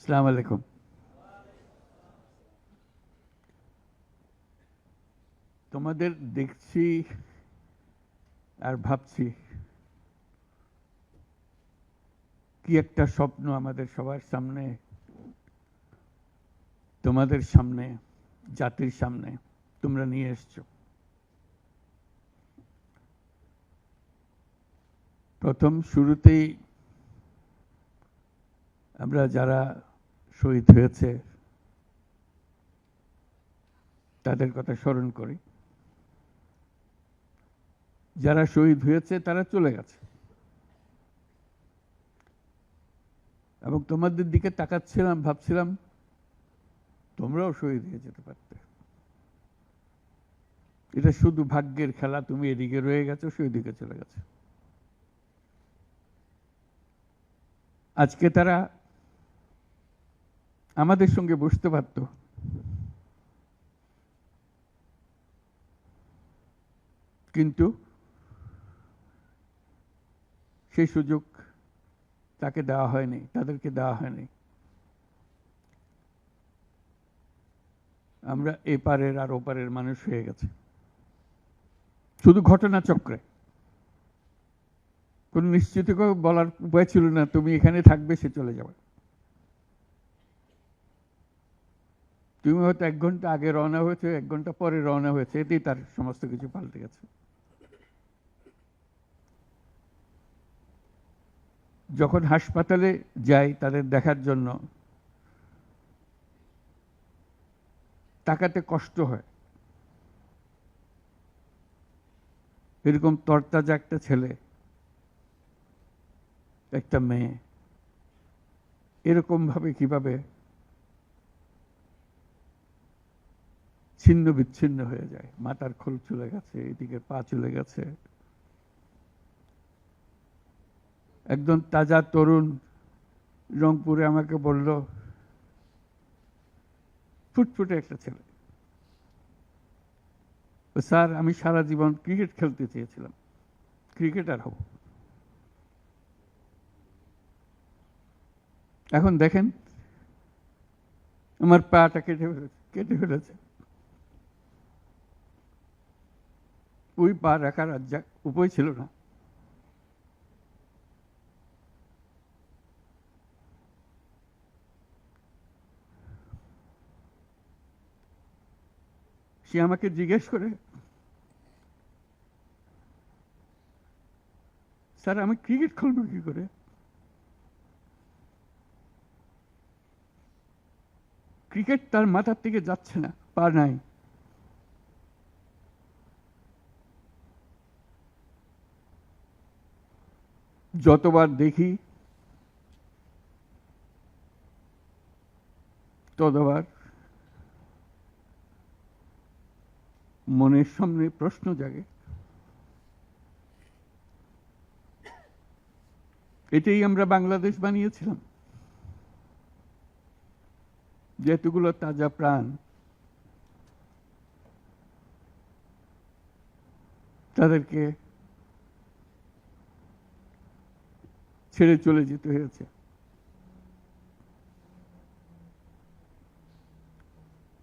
আসসালামু আলাইকুম। তোমাদের দেখছি আর ভাবছি কি একটা স্বপ্ন আমাদের সবার সামনে, তোমাদের সামনে, জাতির সামনে তোমরা নিয়ে এসছো। প্রথম শুরুতেই আমরা যারা শহীদ হয়েছে তাদের কথা স্মরণ করি। যারা শহীদ হয়েছে তারা চলে গেছে, এবং তোমাদের দিকে তাকাচ্ছিলাম, ভাবছিলাম তোমরাও শহীদ হয়ে যেতে পারতে। এটা শুধু ভাগ্যের খেলা, তুমি এদিকে রয়ে গেছো, সেই দিকে চলে গেছে। আজকে তারা আমাদের সঙ্গে বসতে পারত, কিন্তু সেই সুযোগ তাকে দেওয়া হয়নি, তাদেরকে দেওয়া হয়নি। আমরা এপারের আর ওপারের মানুষ হয়ে গেছে শুধু ঘটনাচক্রে। কোন নিশ্চিত বলার উপায় ছিল না তুমি এখানে থাকবে, সে চলে যাবে। তুমি হয়তো 1 ঘন্টা আগে রওনা হয়েছে, 1 ঘন্টা পরে রওনা হয়েছে, এতেই তার সমস্ত কিছু পাল্টে গেছে। যখন হাসপাতালে যাই তাদের দেখার জন্য, তাকাতে কষ্ট হয়। এরকম তরতাজা একটা ছেলে, একটা মেয়ে এরকম ভাবে কিভাবে ছিন্ন বিচ্ছিন্ন হয়ে যায়। মাথার খোল চলে গেছে, এদিকে পা চলে গেছে। একজন তাজা তরুণ রংপুরে আমাকে বলল, ফুটফুটে একটা ছেলে, স্যার আমি সারা জীবন ক্রিকেট খেলতে চেয়েছিলাম, ক্রিকেটার হব। এখন দেখেন আমার পাটা কেটে ফেলেছে। ওই পা রাখার আর উপায় ছিল না। সে আমাকে জিজ্ঞেস করে, স্যার আমি ক্রিকেট খেলবো কি করে? ক্রিকেট তার মাথার থেকে যাচ্ছে না, পা নাই। যতবার দেখি ততবার মনের সামনে প্রশ্ন জাগে। এটাই আমরা বাংলাদেশ বানিয়েছিলাম, যেহেতুগুলো তাজা প্রাণ তাদেরকে ছেড়ে চলে যেতে হয়েছে।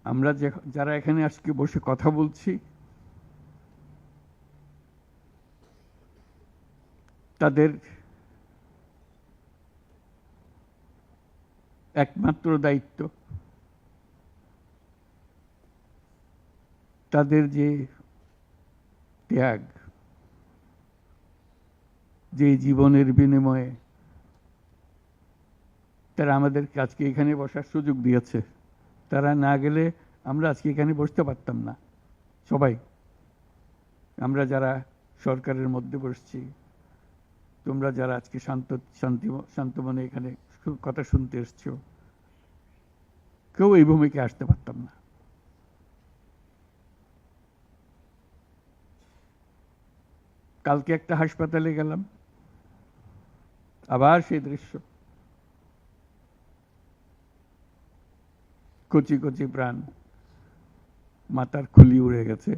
আমরা যারা এখানে আজকে বসে কথা বলছি, তাদের একমাত্র দায়িত্ব তাদের যে ত্যাগ, যে জীবনের বিনিময়ে তারা আমাদেরকে আজকে এখানে বসার সুযোগ দিয়েছে। তারা না গেলে আমরা আজকে এখানে বসতে পারতাম না। সবাই, আমরা যারা সরকারের মধ্যে বসছি, তোমরা যারা আজকে শান্ত মনে এখানে কথা শুনতে এসছো, কেউ এই ভূমিকায় আসতে পারতাম না। কালকে একটা হাসপাতালে গেলাম, আবার সেই দৃশ্য। কচি কচি প্রাণ, মাথার খুলি উড়ে গেছে,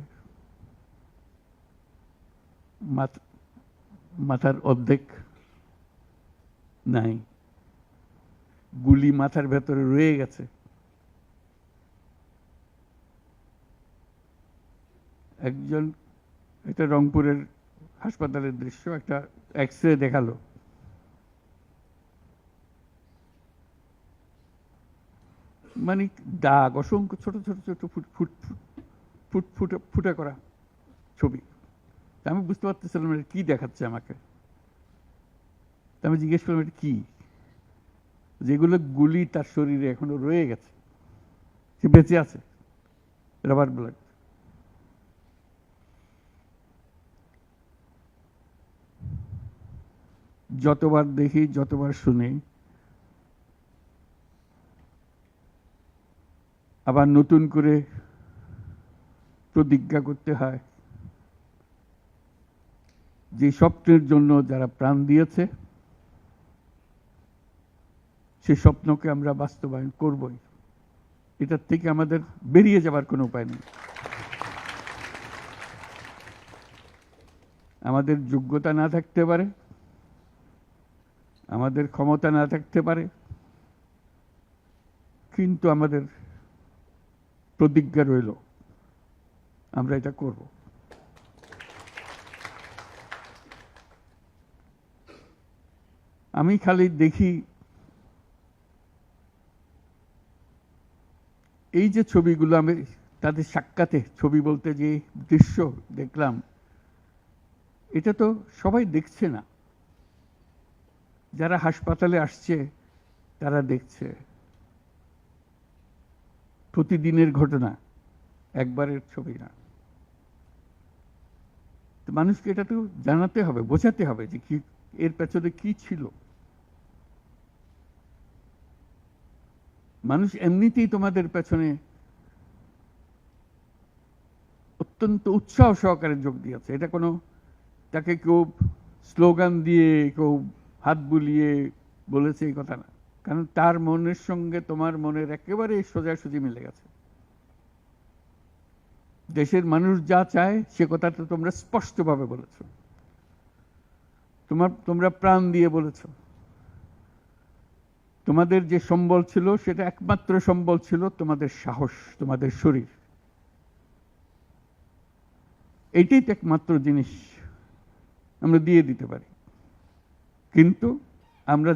মাথার অর্ধেক নাই। গুলি মাথার ভেতরে রয়ে গেছে। একজন, এটা রংপুরের হাসপাতালের দৃশ্য, একটা এক্স-রে দেখালো, মানে দাগ, অসংখ্য ছোট ছোট ছোট ফুট ফুট ফুট ফুটে ফুটে করা ছবি। আমি বুঝতে পারতেছিলাম এটা কি দেখাচ্ছে আমাকে। আমি জিজ্ঞেস করলাম এটা কি? যেগুলো গুলি তার শরীরে এখনো রয়ে গেছে, সে বেঁচে আছে, রাবার ব্লাড। যতবার দেখি, যতবার শুনি, আবার নতুন করে প্রতিজ্ঞা করতে হয় যে স্বপ্নের জন্য যারা প্রাণ দিয়েছে সে স্বপ্নকে আমরা বাস্তবায়ন করবই। এটার থেকে আমাদের বেরিয়ে যাবার কোনো উপায় নেই। আমাদের যোগ্যতা না থাকতে পারে, আমাদের ক্ষমতা না থাকতে পারে, কিন্তু আমাদের প্রতিজ্ঞা রইল আমরা এটা করব। আমি খালি দেখি এই যে ছবিগুলো, আমি তাদের সাক্ষাতে ছবি বলতে যে দৃশ্য দেখলাম, এটা তো সবাই দেখছে না। যারা হাসপাতালে আসছে তারা দেখছে, প্রতিদিনের ঘটনা, একবারের ছবি না। তো মানুষকে এটা তো জানাতে হবে, বোঝাতে হবে যে কি এর পেছনে কি ছিল। মানুষ এমনিতেই তোমাদের পেছনে অত্যন্ত উৎসাহ সহকারে যোগ দিয়েছে। এটা কোনো তাকে কেউ স্লোগান দিয়ে, কেউ হাত বুলিয়ে বলেছে এই কথা না, কারণ তার মনের সঙ্গে তোমার মনের একেবারে সোজাসুজি মিলে গেছে। দেশের মানুষ যা চায় সে কথাটা তোমরা স্পষ্টভাবে বলেছ, তোমরা প্রাণ দিয়ে বলেছ। তোমাদের যে সম্বল ছিল সেটা একমাত্র সম্বল ছিল তোমাদের সাহস, তোমাদের শরীর। এইটাই তো একমাত্র জিনিস আমরা দিয়ে দিতে পারি। কিন্তু আমরা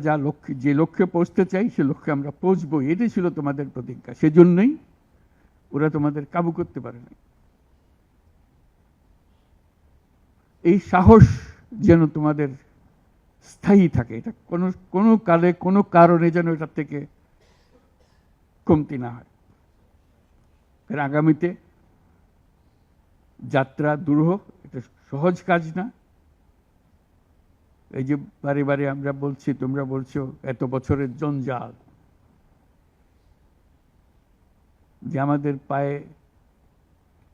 যে লক্ষ্যে পৌঁছতে চাই সে লক্ষ্যে আমরা পৌঁছবো, এটাই ছিল তোমাদের প্রতিজ্ঞা। সেজন্যই ওরা তোমাদের কাবু করতে পারে না। এই সাহস যেন তোমাদের স্থায়ী থাকে, এটা কোনো কালে কোনো কারণে যেন এটার থেকে কমতি না হয়। এর আগামীতে যাত্রা দুরূহ, এটা সহজ কাজ না। এই যে বারে বারে আমরা বলছি, তোমরা বলছো এত বছরের জঞ্জাল, যে আমাদের পায়ে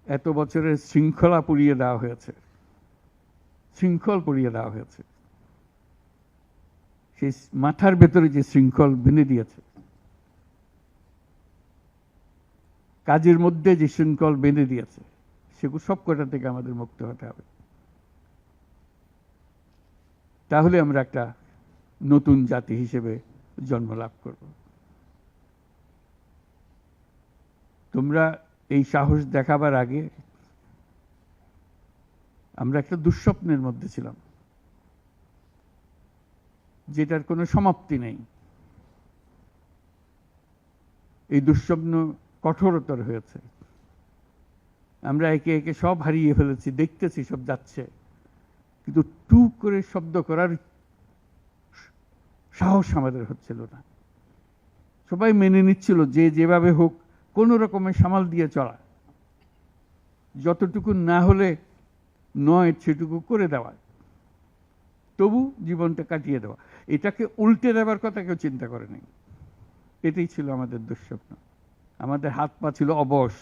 এত বছরের শৃঙ্খলা পুড়িয়ে দেওয়া হয়েছে, শৃঙ্খল পুড়িয়ে দেওয়া হয়েছে। সেই মাথার ভেতরে যে শৃঙ্খল বেঁধে দিয়েছে, কাজের মধ্যে যে শৃঙ্খল বেঁধে দিয়েছে, সেগুলো সব কটা থেকে আমাদের মুক্ত হতে হবে। তাহলে আমরা একটা নতুন জাতি হিসেবে জন্ম লাভ করব। তোমরা এই সাহস দেখাবার আগে আমরা একটা দুঃস্বপ্নের মধ্যে ছিলাম, যেটার কোনো সমাপ্তি নেই। এই দুঃস্বপ্ন কঠোরতর হয়েছে। আমরা একে একে সব হারিয়ে ফেলেছি, দেখতেছি সব যাচ্ছে, কিন্তু টুক করে শব্দ করার সাহস আমাদের হচ্ছিল না। সবাই মেনে নিচ্ছিল যে যেভাবে হোক কোন রকমের সামাল দিয়ে চলা, যতটুকু না হলে নয় সেটুকু করে দেওয়া, তবু জীবনটা কাটিয়ে দেওয়া। এটাকে উল্টে দেওয়ার কথা কেউ চিন্তা করে নাই। এটাই ছিল আমাদের দুঃস্বপ্ন। আমাদের হাত পা ছিল অবশ।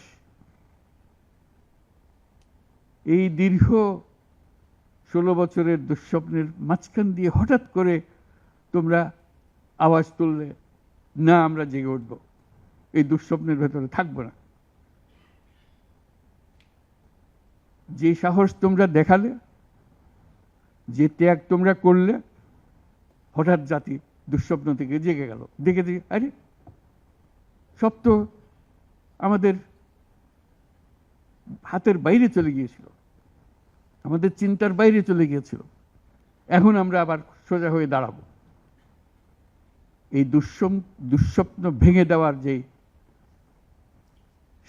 এই দীর্ঘ 16 বছরের দুঃস্বপ্নের মাঝখান দিয়ে হঠাৎ করে তোমরা আওয়াজ তুললে, না আমরা জেগে উঠব, এই দুঃস্বপ্নের ভেতরে থাকবো না। যে সাহস তোমরা দেখালে, যে ত্যাগ তোমরা করলে, হঠাৎ জাতি দুঃস্বপ্ন থেকে জেগে গেল, দেখে দিয়ে আরে সব তো আমাদের হাতের বাইরে চলে গিয়েছিল, আমাদের চিন্তার বাইরে চলে গিয়েছিল, এখন আমরা আবার সোজা হয়ে দাঁড়াবো। এই দুঃস্বপ্ন ভেঙে দেওয়ার যে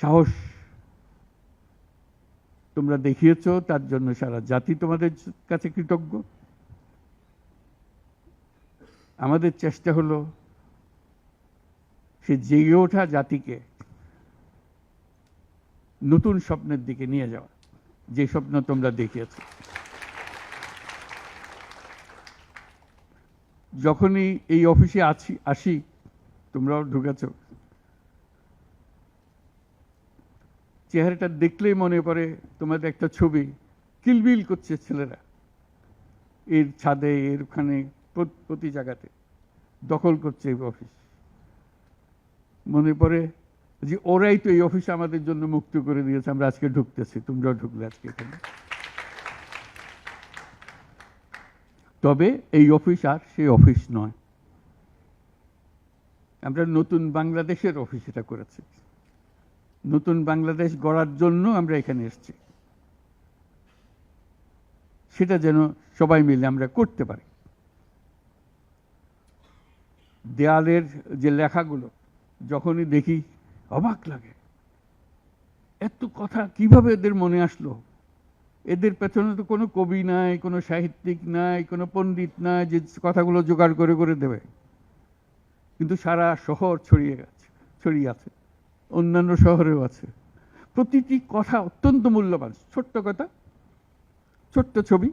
সাহস তোমরা দেখিয়েছ, তার জন্য সারা জাতি তোমাদের কাছে কৃতজ্ঞ। আমাদের চেষ্টা হলো সে জেগে ওঠা জাতিকে নতুন স্বপ্নের দিকে নিয়ে যাওয়া, যে স্বপ্ন তোমরা দেখিয়েছ। যখনই এই অফিসে আসি, তোমরাও ঢুকেছ, চেহারাটা দেখলেই মনে পড়ে তোমাদের একটা ছবি, কিলবিল করছে ছেলেরা এর ছাদে, এর ওখানে, প্রতি জায়গাতে দখল করছে এই অফিস। মনে পড়ে যে ওরাই তো এই অফিস আমাদের জন্য মুক্ত করে দিয়েছে, আমরা আজকে ঢুকতেছি, তোমরাও ঢুকলে আজকে এখানে। তবে এই অফিস আর সেই অফিস নয়, আমরা নতুন বাংলাদেশের অফিস এটা করেছি। নতুন বাংলাদেশ গড়ার জন্য আমরা এখানে এসেছি, সেটা যেন সবাই মিলে আমরা করতে পারি। দেয়ালের যে লেখাগুলো যখনই দেখি অবাক লাগে, এত কথা কিভাবে এদের মনে আসলো। এদের পেছনে তো কোনো কবি নাই, কোনো সাহিত্যিক নাই, কোনো পণ্ডিত নাই যে কথাগুলো জোগাড় করে করে দেবে, কিন্তু সারা শহর ছড়িয়ে আছে, অন্যান্য শহরেও আছে। প্রতিটি কথা অত্যন্ত মূল্যবান, ছোট্ট কথা, ছোট্ট ছবি,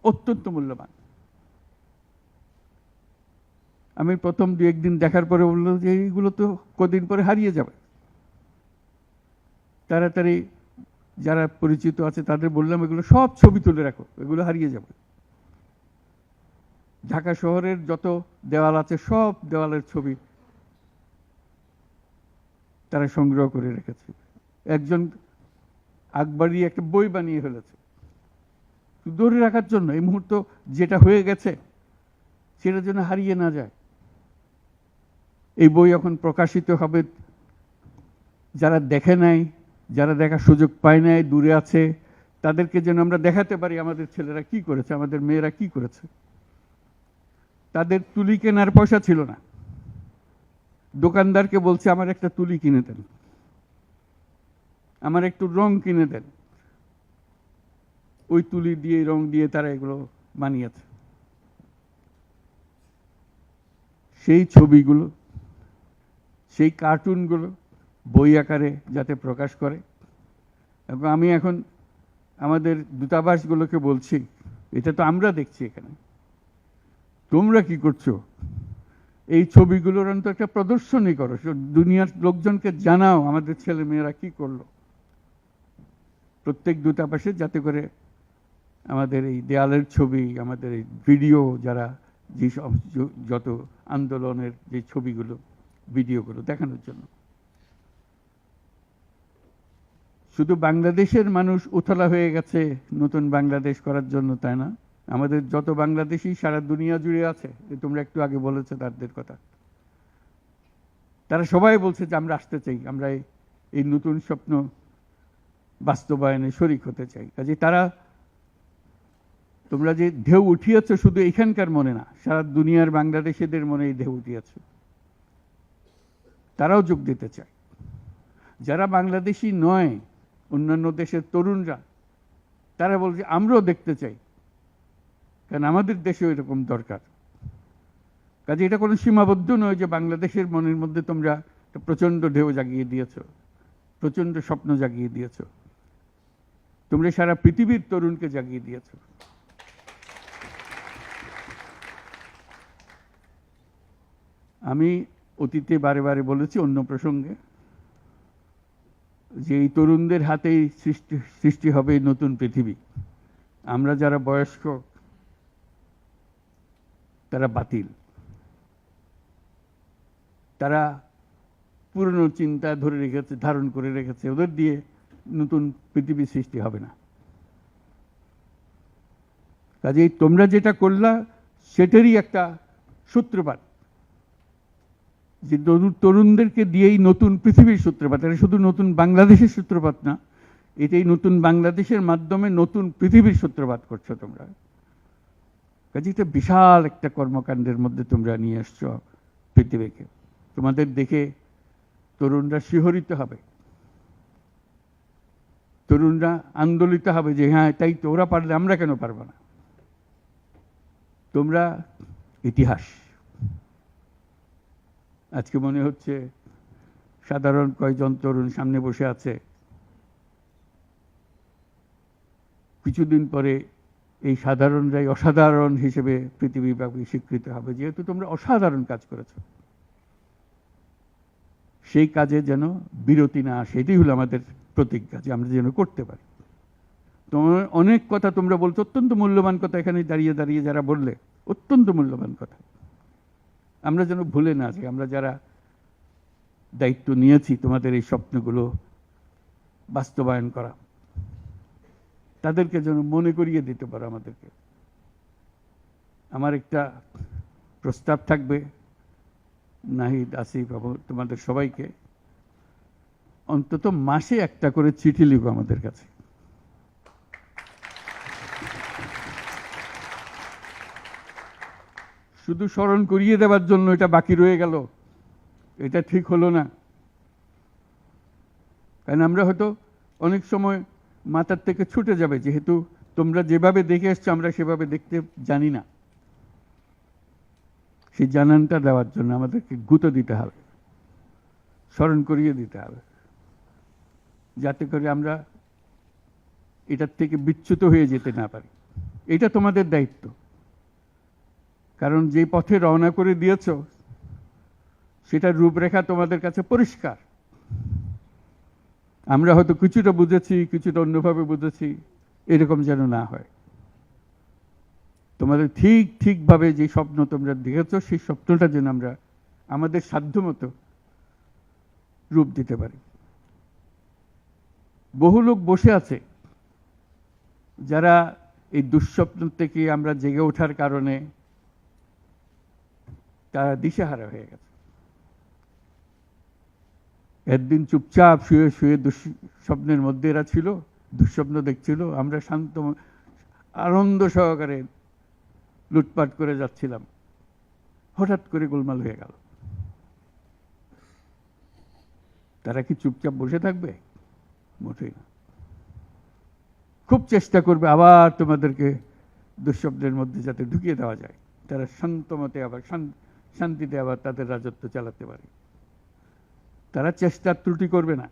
অত্যন্ত মূল্যবান। আমি প্রথম 2-1 দিন দেখার পরে বললো যে এইগুলো তো কদিন পরে হারিয়ে যাবে। তাড়াতাড়ি যারা পরিচিত আছে তাদের বললাম এগুলো সব ছবি তুলে রাখো, এগুলো হারিয়ে যাবে। ঢাকা শহরের যত দেওয়াল আছে সব দেওয়ালের ছবি তারা সংগ্রহ করে রেখেছে। একজন আকবরী একটা বই বানিয়ে ফেলেছে ধরে রাখার জন্য, এই মুহূর্ত যেটা হয়ে গেছে সেটার জন্য হারিয়ে না যায়। এই বই এখন প্রকাশিত হবে, যারা দেখে নাই, যারা দেখার সুযোগ পায় নাই, দূরে আছে, তাদেরকে যেন আমরা দেখাতে পারি আমাদের ছেলেরা কি করেছে, আমাদের মেয়েরা কি করেছে। তাদের তুলি কেনার পয়সা ছিল না, দোকানদারকে বলছে আমার একটা তুলি কিনে দেন, আমার একটু রং কিনে দেন। ওই তুলি দিয়ে, রং দিয়ে তারা এগুলো বানিয়েছে। সেই ছবিগুলো, সেই কার্টুনগুলো বই আকারে যাতে প্রকাশ করে। এবং আমি এখন আমাদের দূতাবাসগুলোকে বলছি, এটা তো আমরা দেখছি এখানে, তোমরা কি করছো, এই ছবিগুলোর অন্তত একটা প্রদর্শনী করো, দুনিয়ার লোকজনকে জানাও আমাদের ছেলে মেয়েরা কি করলো। প্রত্যেক দূতাবাসে যাতে করে আমাদের এই দেয়ালের ছবি, আমাদের এই ভিডিও, যারা যেসব যত আন্দোলনের যে ছবিগুলো, ভিডিওগুলো দেখানোর জন্য। শুধু বাংলাদেশের মানুষ উতলা হয়ে গেছে নতুন বাংলাদেশ করার জন্য, তাই না? আমাদের যত বাংলাদেশি সারা দুনিয়া জুড়ে আছে, তোমরা একটু আগে বলেছো তাদের কথা, তারা সবাই বলছে যে আমরা আসতে চাই, আমরা এই নতুন স্বপ্ন বাস্তবায়নে শরিক হতে চাই। কাজে তারা, তোমরা যে ঢেউ উঠিয়েছ শুধু এখানকার মনে না, সারা দুনিয়ার বাংলাদেশিদের মনে এই ঢেউ উঠিয়েছ, তারাও যোগ দিতে চায়। যারা বাংলাদেশি নয়, অন্যান্য দেশের তরুণরা, তারা বলছে আমরাও দেখতে চাই, কারণ আমাদের দেশেও এরকম দরকার। কাজে এটা কোনো সীমাবদ্ধ নয় যে বাংলাদেশের মনের মধ্যে তোমরা একটা প্রচণ্ড ঢেউ জাগিয়ে দিয়েছ, প্রচণ্ড স্বপ্ন জাগিয়ে দিয়েছ, তোমরা সারা পৃথিবীর তরুণকে জাগিয়ে দিয়েছ। আমি অতীতে বারে বারে বলেছি অন্য প্রসঙ্গে যে এই তরুণদের হাতেই সৃষ্টি হবে নতুন পৃথিবী। আমরা যারা বয়স্ক তারা বাতিল, তারা পুরনো চিন্তা ধরে রেখেছে, ধারণ করে রেখেছে, ওদের দিয়ে নতুন পৃথিবী সৃষ্টি হবে না। কাজেই তোমরা যেটা করলা সেটারই একটা সূত্রপাত, যে তরুণদেরকে দিয়েই নতুন পৃথিবীর সূত্রপাত। এটা শুধু নতুন বাংলাদেশের সূত্রপাত না, এটাই নতুন বাংলাদেশের মাধ্যমে নতুন পৃথিবীর সূত্রপাত করছো তোমরা। কাজে এটা বিশাল একটা কর্মকাণ্ডের মধ্যে তোমরা নিয়ে আসছো পৃথিবীকে। তোমাদের দেখে তরুণরা শিহরিত হবে, তরুণরা আন্দোলিত হবে যে হ্যাঁ তাই তো, ওরা পারলে আমরা কেন পারবো না। তোমরা ইতিহাস। আজকে মনে হচ্ছে সাধারণ কয়েকজন তরুণ সামনে বসে আছে, কিছুদিন পরে এই সাধারণরাই অসাধারণ হিসেবে পৃথিবীব্যাপী স্বীকৃত হবে, যেহেতু তোমরা অসাধারণ কাজ করেছ। সেই কাজে যেন বিরতি না আসে, এটাই হলো আমাদের প্রতিজ্ঞা, যে আমরা যেন করতে পারি। তোমার অনেক কথা তোমরা বলছো, অত্যন্ত মূল্যবান কথা, এখানে দাঁড়িয়ে দাঁড়িয়ে যারা বললে অত্যন্ত মূল্যবান কথা, আমরা যেন ভুলে না যাই। আমরা যারা দায়িত্ব নিয়েছি তোমাদের এই স্বপ্নগুলো বাস্তবায়ন করা, তাদেরকে যেন মনে করিয়ে দিতে পারো আমাদেরকে। আমার একটা প্রস্তাব থাকবে নাহিদ, আসিফ এবং তোমাদের সবাইকে, অন্তত মাসে একটা করে চিঠি লিখো আমাদের কাছে। শুধু স্মরণ করিয়ে দেওয়ার জন্য এটা বাকি রয়ে গেল, এটা ঠিক হলো না। কারণ আমরা হয়তো অনেক সময় মাথার থেকে ছুটে যাবে, যেহেতু তোমরা যেভাবে দেখে এসছো আমরা সেভাবে দেখতে জানি না। সেই জানানটা দেওয়ার জন্য আমাদেরকে গুঁতো দিতে হবে, স্মরণ করিয়ে দিতে হবে, যাতে করে আমরা এটার থেকে বিচ্যুত হয়ে যেতে না পারি। এটা তোমাদের দায়িত্ব, কারণ যে পথে রওনা করে দিয়েছ সেটার রূপরেখা তোমাদের কাছে পরিষ্কার। আমরা হয়তো কিছুটা বুঝেছি, কিছুটা অন্যভাবে বুঝেছি, এরকম যেন না হয়। তোমাদের ঠিকভাবে যে স্বপ্ন তোমরা দেখেছ, সেই স্বপ্নটা যেন আমরা আমাদের সাধ্যমতো রূপ দিতে পারি। বহু লোক বসে আছে যারা এই দুঃস্বপ্ন থেকে আমরা জেগে ওঠার কারণে তারা দিশেহারা হয়ে গেছে। একদিন চুপচাপ শুয়ে শুয়ে দুঃস্বপ্নের মধ্যে এরা ছিল, দুঃস্বপ্ন দেখছিল, আমরা শান্ত আনন্দ সহকারে লুটপাট করে যাচ্ছিলাম, হঠাৎ করে গোলমাল হয়ে গেল। তারা কি চুপচাপ বসে থাকবে? মোটেই না। খুব চেষ্টা করবে আবার তোমাদেরকে দুঃস্বপ্নের মধ্যে যাতে ঢুকিয়ে দেওয়া যায়, তারা শান্তমতে আবার শান্তিতে আবার তাদের রাজত্ব চালাতে পারে। তারা চেষ্টার ত্রুটি করবে না।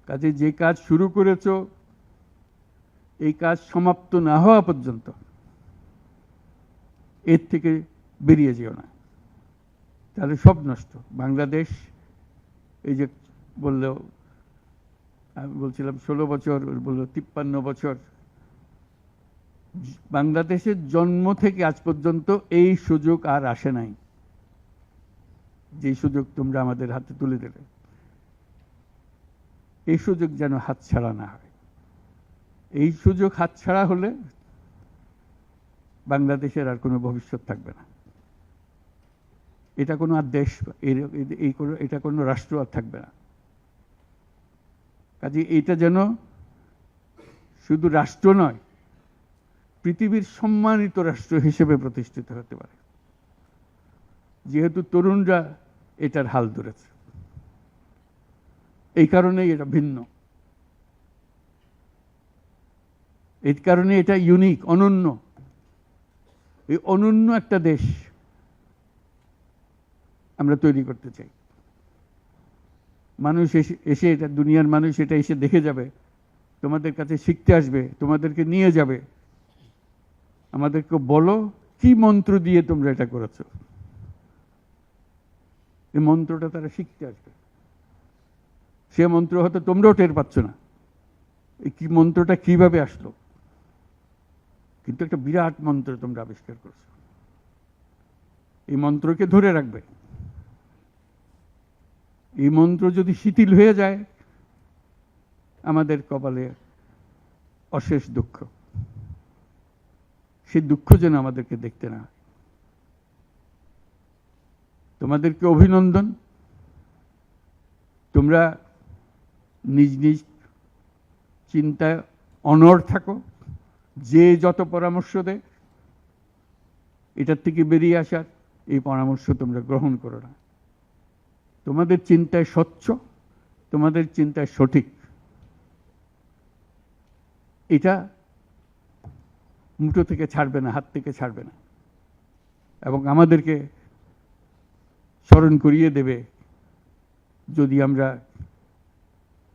কাজে যে কাজ শুরু করেছো, এই কাজ সমাপ্ত না হওয়া পর্যন্ত এর থেকে বেরিয়ে যেও না, তাহলে সব নষ্ট। বাংলাদেশ এই যে বললো, আমি বলছিলাম 16 বছর, বললো 53 বছর। বাংলাদেশের জন্ম থেকে আজ পর্যন্ত এই সুযোগ আর আসে নাই, যে সুযোগ তোমরা আমাদের হাতে তুলে দেবে। এই সুযোগ যেন হাতছাড়া না হয়। এই সুযোগ হাতছাড়া হলে বাংলাদেশের আর কোনো ভবিষ্যৎ থাকবে না। এটা কোনো আর দেশ, এটা কোনো রাষ্ট্র আর থাকবে না। কাজে এইটা যেন শুধু রাষ্ট্র নয়, পৃথিবীর সম্মানিত রাষ্ট্র হিসেবে প্রতিষ্ঠিত হতে পারে, যেহেতু তরুণরা এটার হাল ধরেছে। এই কারণেই এটা ভিন্ন, এই কারণে এটা ইউনিক, অনন্য। এই অনন্য একটা দেশ আমরা তৈরি করতে চাই। মানুষ এসে এটা, দুনিয়ার মানুষ এটা এসে দেখে যাবে, তোমাদের কাছে শিখতে আসবে, তোমাদেরকে নিয়ে যাবে। আমাদেরকে বলো কি মন্ত্র দিয়ে তোমরা এটা করেছো, এই মন্ত্রটা তারা শিখতে আসবে। সে মন্ত্র হয়তো তোমরাও টের পাচ্ছ না, এই কি মন্ত্রটা কিভাবে আসলো, কিন্তু একটা বিরাট মন্ত্র তোমরা আবিষ্কার করছো। এই মন্ত্রকে ধরে রাখবে। এই মন্ত্র যদি শিথিল হয়ে যায়, আমাদের কপালে অশেষ দুঃখ। সেই দুঃখ যেন আমাদেরকে দেখতে না হয়। তোমাদেরকে অভিনন্দন। তোমরা নিজ নিজ চিন্তায় অনড় থাকো। যে যত পরামর্শ দেয় এটার থেকে বেরিয়ে আসার, এই পরামর্শ তোমরা গ্রহণ করো না। তোমাদের চিন্তায় স্বচ্ছ, তোমাদের চিন্তায় সঠিক, এটা মুঠো থেকে ছাড়বে না, হাত থেকে ছাড়বে না, এবং আমাদেরকে স্মরণ করিয়ে দেবে যদি আমরা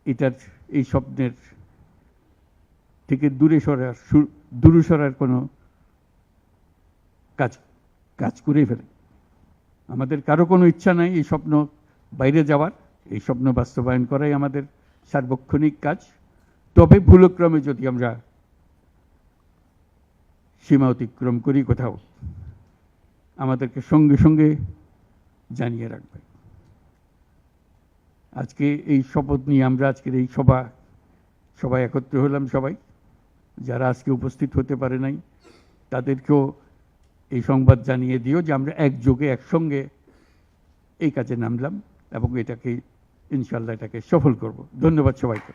এটার, এই স্বপ্নের থেকে দূরে সরার কোনো কাজ করে ফেলে। আমাদের কারো কোনো ইচ্ছা নাই এই স্বপ্ন বাইরে যাওয়ার, এই স্বপ্ন বাস্তবায়ন করাই আমাদের সার্বক্ষণিক কাজ। তবে ভুলক্রমে যদি আমরা সীমা অতিক্রম করি কোথাও, আমাদেরকে সঙ্গে সঙ্গে জানিয়ে রাখবে। আজকে এই শপথ নিয়ে আমরা আজকের এই সবাই একত্র হলাম। সবাই যারা আজকে উপস্থিত হতে পারে নাই তাদেরকেও এই সংবাদ জানিয়ে দিও যে আমরা একযোগে একসঙ্গে এই কাজে নামলাম এবং এটাকে ইনশাল্লাহ এটাকে সফল করব। ধন্যবাদ সবাইকে।